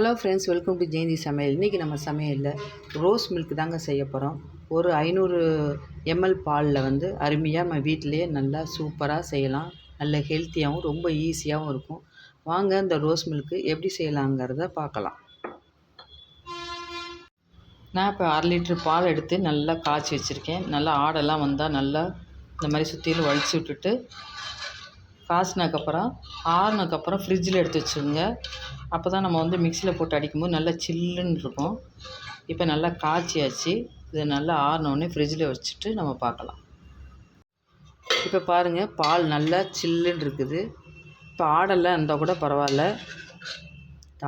Hello friends, welcome to Jayanthi சமையல். இன்றைக்கி நம்ம சமையலில் ரோஸ் மில்க் தாங்க செய்ய போகிறோம். ஒரு 500 ml பாலில் அருமையாக நம்ம வீட்டிலையே நல்லா சூப்பராக செய்யலாம். நல்ல ஹெல்த்தியாகவும் ரொம்ப ஈஸியாகவும் இருக்கும். வாங்க இந்த ரோஸ் மில்க்கு எப்படி செய்யலாங்கிறத பார்க்கலாம். நான் இப்போ 1/2 லிட்டர் பால் எடுத்து நல்லா காய்ச்சி வச்சுருக்கேன். நல்லா ஆடெல்லாம் வந்தால் நல்லா இந்த மாதிரி சுற்றிலும் வலிச்சு விட்டுட்டு காய்ச்சினதுக்கப்புறம் ஆறுனதுக்கப்புறம் ஃப்ரிட்ஜில் எடுத்து வச்சுருங்க. அப்போ தான் நம்ம மிக்சியில் போட்டு அடிக்கும்போது நல்லா சில்லுன்னு இருக்கும். இப்போ நல்லா காய்ச்சியாச்சு. இதை நல்லா ஆறினோடனே ஃப்ரிட்ஜில் வச்சுட்டு நம்ம பார்க்கலாம். இப்போ பாருங்கள், பால் நல்லா சில்லுன்னு இருக்குது. இப்போ ஆடெல்லாம் இருந்தால் கூட பரவாயில்ல,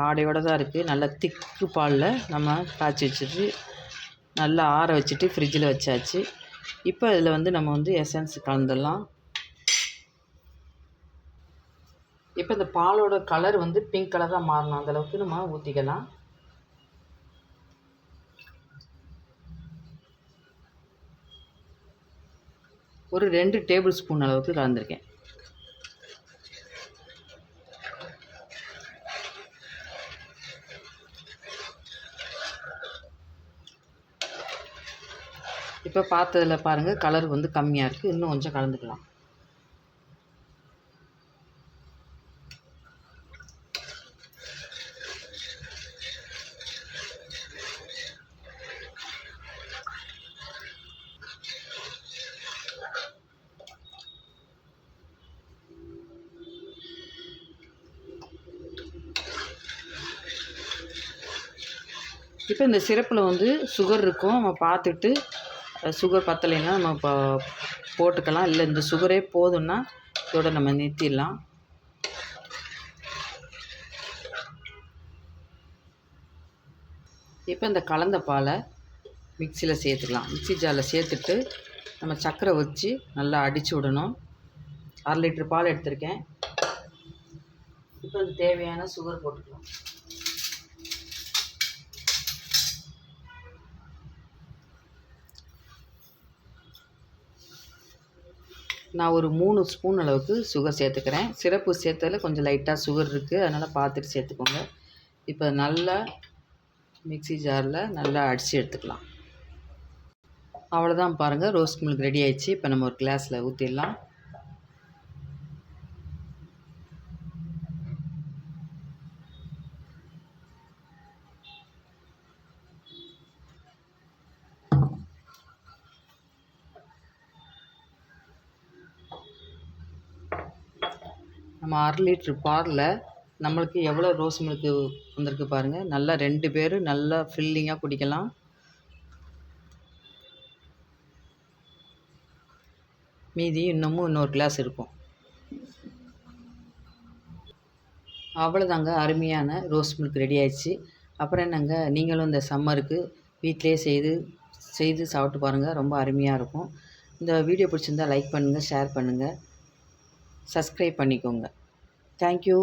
ஆடையோடு தான் இருக்குது. நல்லா திக்கு பாலில் நம்ம காய்ச்சி வச்சுட்டு நல்லா ஆற வச்சுட்டு ஃப்ரிட்ஜில் வச்சாச்சு. இப்போ இதில் நம்ம எசன்ஸ் கலந்துடலாம். இப்போ இந்த பாலோட கலர் பிங்க் கலராக மாறணும், அந்தளவுக்கு நம்ம ஊற்றிக்கலாம். ஒரு 2 டேபிள் ஸ்பூன் அளவுக்கு கலந்துருக்கேன். இப்போ பார்த்ததில் பாருங்கள், கலர் கம்மியாக இருக்குது. இன்னும் கொஞ்சம் கலந்துக்கலாம். இப்போ இந்த சிரப்பில் சுகர் இருக்கும். நம்ம பார்த்துட்டு சுகர் பத்தலைன்னா நம்ம போட்டுக்கலாம். இல்லை இந்த சுகரே போதும்னா இதோட நம்ம நிறுத்திடலாம். இப்போ இந்த கலந்த பாலை மிக்சியில் சேர்த்துக்கலாம். மிக்சி ஜாரில் சேர்த்துட்டு நம்ம சர்க்கரை வச்சு நல்லா அடித்து விடணும். 1/2 லிட்டர் பால் எடுத்திருக்கேன். இப்போ அது தேவையான சுகர் போட்டுக்கலாம். நான் ஒரு 3 ஸ்பூன் அளவுக்கு சுகர் சேர்த்துக்கிறேன். சிரப்பு சேர்த்ததில் கொஞ்சம் லைட்டாக சுகர் இருக்குது, அதனால் பார்த்துட்டு சேர்த்துக்கோங்க. இப்போ நல்லா மிக்சி ஜாரில் நல்லா அடித்து எடுத்துக்கலாம். அவ்வளோதான், பாருங்கள், ரோஸ் மில்க் ரெடி ஆயிடுச்சு. இப்போ நம்ம ஒரு கிளாஸில் ஊற்றிடலாம். நம்ம 1/2 லிட்டர் பாலில் நம்மளுக்கு எவ்வளோ ரோஸ் மில்க்கு வந்திருக்கு பாருங்கள். நல்லா 2 பேர் நல்லா ஃபில்லிங்காக குடிக்கலாம். மீதி இன்னொரு கிளாஸ் இருக்கும். அவ்வளோதாங்க, அருமையான ரோஸ் மில்க் ரெடி ஆயிடுச்சு. அப்புறம் என்னங்க, நீங்களும் இந்த சம்மருக்கு வீட்டிலே செய்து சாப்பிட்டு பாருங்கள். ரொம்ப அருமையாக இருக்கும். இந்த வீடியோ பிடிச்சிருந்தால் லைக் பண்ணுங்கள், ஷேர் பண்ணுங்கள், சப்ஸ்கிரைப் பண்ணிக்கோங்க. தேங்க்யூ.